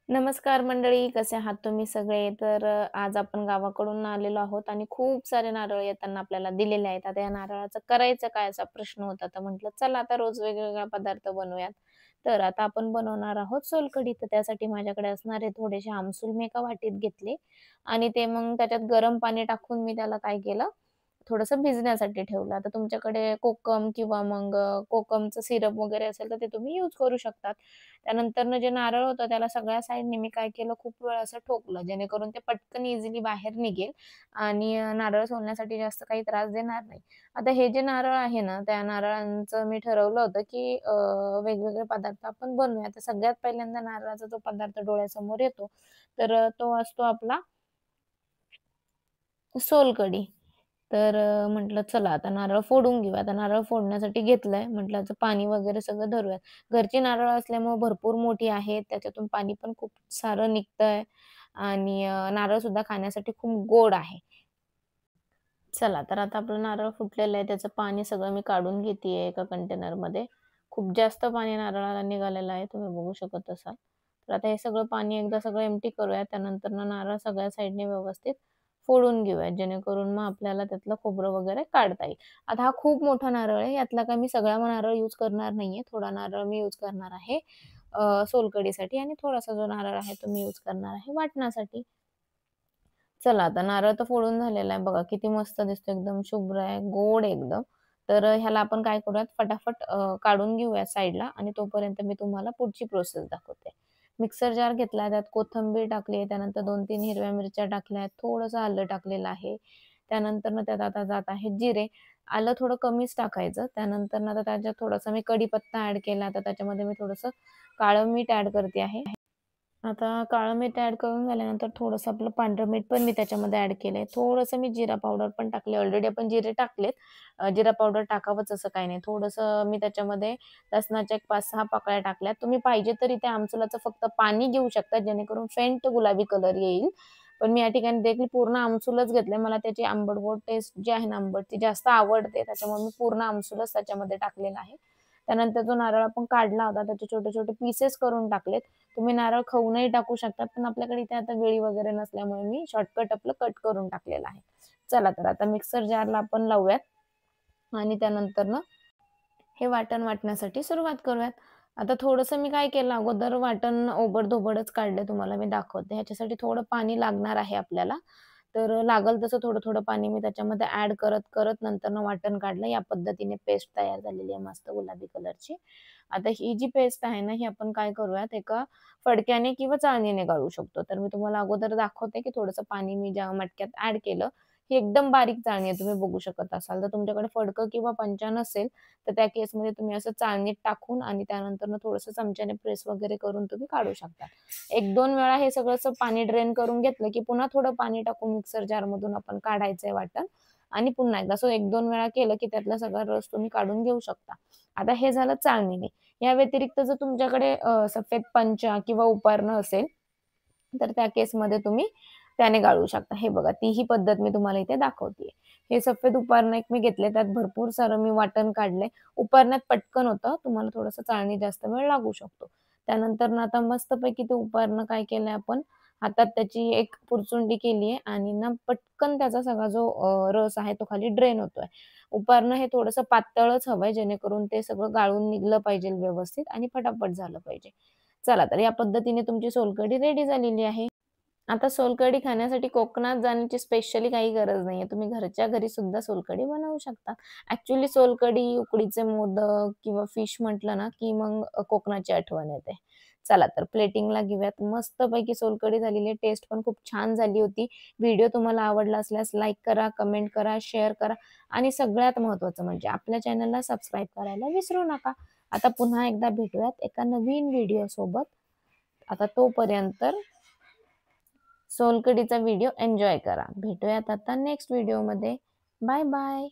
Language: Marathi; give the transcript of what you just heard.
नमस्कार मंडळी, कसे आहात तुम्ही सगळे? आज आपण गावाकडून आलेलो आहोत आणि खूप सारे नारळ येताना आपल्याला दिलेले आहेत. आता या नारळाचं करायचं काय असा प्रश्न होता. तर म्हटलं चला आता रोज वेगवेगळा पदार्थ बनवूयात. तर आता आपण बनवणार आहोत सोलकढी. तर त्यासाठी माझ्याकडे असणारे थोडेसे आमसूल मी एका वाटीत घेतले आणि ते मग त्याच्यात गरम पाणी टाकून मी त्याला काय केलं, थोडंसं भिजण्यासाठी ठेवलं. आता तुमच्याकडे कोकम किंवा मग कोकमचं सिरप वगैरे असेल तर ते तुम्ही यूज करू शकतात. त्यानंतरनं जे नारळ होतं त्याला सगळ्या साइडनी मी काय केलं, खूप वेळ असं ठोकलं, जेणेकरून ते पटकन इझिली बाहेर निघेल आणि नारळ सोलण्यासाठी जास्त काही त्रास देणार नाही. आता हे जे नारळ आहे ना, त्या नारळांचं मी ठरवलं होतं, की वेगवेगळे पदार्थ आपण बनवूया. तर सगळ्यात पहिल्यांदा नारळाचा जो पदार्थ डोळ्यासमोर येतो, तो असतो आपला सोलकढी. म्हटलं चला आता नारळ फोडून घेऊया. आता नारळ फोडण्यासाठी घेतलंय. म्हटलं आता पाणी वगैरे सगळं धरूयात. घरची नारळ असल्यामुळे भरपूर मोठी आहेत. त्याच्यातून पाणी पण खूप सारं निघतंय आणि नारळसुद्धा खाण्यासाठी खूप गोड आहे. चला तर आता आपलं नारळ फुटलेलं आहे. त्याचं पाणी सगळं मी काढून घेतेय एका कंटेनरमध्ये. खूप जास्त पाणी नारळाला निघालेलं आहे. तुम्ही बघू शकत असाल. तर आता हे सगळं पाणी एकदा सगळं एम्प्टी करूया. त्यानंतर नारळ सगळ्या साइडने व्यवस्थित फोडून घेऊयात, जेणेकरून मग आपल्याला त्यातलं खोबरं वगैरे काढता येईल. आता हा खूप मोठा नारळ आहे. यातला काय मी सगळा नारळ यूज करणार नाहीये. थोडा नारळ मी यूज करणार आहे सोलकढीसाठी आणि थोडासा जो नारळ आहे तो मी यूज करणार आहे वाटणासाठी. चला आता नारळ तर फोडून झालेला आहे. बघा किती मस्त दिसतो. एकदम शुभ्र आहे, गोड आहे एकदम. ह्याला आपण काय करूयात फटाफट काढून घेऊया साईडला आणि तोपर्यंत मी तुम्हाला पुढची प्रोसेस दाखवते. मिक्सर जार घेतला, त्यात कोथिंबीर टाकली आहे, त्यानंतर 2-3 हिरव्या मिरच्या टाकल्या आहेत, थोडंसं आलं टाकलेलं आहे. त्यानंतरनं त्यात आता जात आहेत जिरे. आलं थोडं कमीच टाकायचं. त्यानंतरनं आता त्याच्यात थोडासा मी कढीपत्ता ॲड केला. तर त्याच्यामध्ये मी थोडंसं काळं मीठ ॲड करते आहे. आता काळं मीठ ॲड करून झाल्यानंतर थोडंसं आपलं पांढरं मीठ पण मी त्याच्यामध्ये ॲड केलंय. थोडंसं मी जिरा पावडर पण टाकले. ऑलरेडी आपण जिरे टाकलेत. जिरा पावडर टाकावंच असं काही नाही. थोडंसं मी त्याच्यामध्ये लसणाच्या एक 5-6 पाकळ्या टाकल्यात. तुम्ही पाहिजे तर इथे आमसुलाचं फक्त पाणी घेऊ शकता, जेणेकरून फेंट गुलाबी कलर येईल. पण मी या ठिकाणी देखील पूर्ण आमसूलच घेतलंय. मला त्याची आंबट-गोड टेस्ट जी आहे ना आंबट, ती जास्त आवडते. त्याच्यामुळे मी पूर्ण आमसूलच त्याच्यामध्ये टाकलेला आहे. त्यानंतर जो नारळ आपण काढला होता, त्याचे छोटे-छोटे पीसेस करून टाकलेत. तुम्ही नारळ खवूनही टाकू शकता, पण आपल्याकडे इथे आता वेळी वगैरे नसल्यामुळे मी शॉर्टकट आपलं कट करून टाकलेलं आहे. चला तर आता मिक्सर जारला आपण लावूयात आणि त्यानंतर हे वाटण वाटण्यासाठी सुरुवात करूयात. आता थोडंसं मी काय केलं अगोदर वाटण ओबड-धोबडच काढलं तुम्हाला मी दाखवते. ह्याच्यासाठी थोडं पाणी लागणार आहे आपल्याला. लागल तसं थोडं-थोडं पाणी मी त्याच्यामध्ये ॲड करत नंतरनं वाटण काढलं. या पद्धतीने पेस्ट तयार झालेली आहे मस्त गुलाबी कलरची. आता ही जी पेस्ट आहे ना, ही आपण काय करूयात एका फडक्याने किंवा चाळणीने गाळू शकतो. तर मी तुम्हाला अगोदर दाखवते, की थोडंसं पाणी मी ज्या मटक्यात ॲड केलं. ही एकदम बारीक चाळणी आहे, तुम्ही बघू शकत असाल. तर तुमच्याकडे फडकं किंवा पंचा नसेल, तर त्या केसमध्ये तुम्ही असं चाळणीत टाकून आणि त्यानंतरनं थोडंसं चमच्याने प्रेस वगैरे करून तुम्ही काढू शकता. 1-2 वेळा हे सगळं असं पाणी ड्रेन करून घेतलं, की पुन्हा थोडं पाणी टाकून मिक्सर जारमधून आपण काढायचंय वाटण आणि पुन्हा एकदा असं 1-2 वेळा केलं, की त्यातला सगळा रस तुम्ही काढून घेऊ शकता. आता हे झालं चाळणीने. या व्यतिरिक्त जर तुमच्याकडे सफेद पंचा किंवा उपरणं असेल, तर त्या केसमध्ये तुम्ही त्याने गाळू शकता. हे बघा ती ही पद्धत मी तुम्हाला इथे दाखवतेय. हे सफेद उपरणं एक मी घेतले, त्यात भरपूर सारं मी वाटण काढलंय. उपरण्यात पटकन होतं. तुम्हाला थोडंसं चाळणी जास्त वेळ लागू शकतो. त्यानंतर आता मस्तपैकी ते उपरणं काय केलंय आपण, हातात त्याची एक पुरचुंडी केली आहे आणि ना पटकन त्याचा सगळा जो रस आहे तो खाली ड्रेन होतोय. उपरणं हे थोडंसं पातळच हवंय, जेणेकरून ते सगळं गाळून निघलं पाहिजे व्यवस्थित आणि फटाफट झालं पाहिजे. चला तर या पद्धतीने तुमची सोलकढी रेडी झालेली आहे. आता सोलकढी खाण्यासाठी कोकणात जाण्याची स्पेशली काही गरज नाहीये. तुम्ही घरच्या घरी सुद्धा सोलकढी बनवू शकता. ॲक्चुअली सोलकढी, उकडीचे मोदक किंवा फिश म्हटलं ना, की मग कोकणाची आठवण येते. चला तर प्लेटिंगला घेऊयात. मस्तपैकी सोलकढी झालेली आहे. टेस्ट पण खूप छान झाली होती. व्हिडिओ तुम्हाला आवडला असल्यास लाईक करा, कमेंट करा, शेअर करा आणि सगळ्यात महत्त्वाचं म्हणजे आपल्या चॅनलला सबस्क्राईब करायला विसरू नका. आता पुन्हा एकदा भेटूयात एका नवीन व्हिडिओसोबत. आता तोपर्यंत सोलकडीचा व्हिडिओ एन्जॉय करा. भेटूयात आता नेक्स्ट व्हिडिओमध्ये. Bye bye.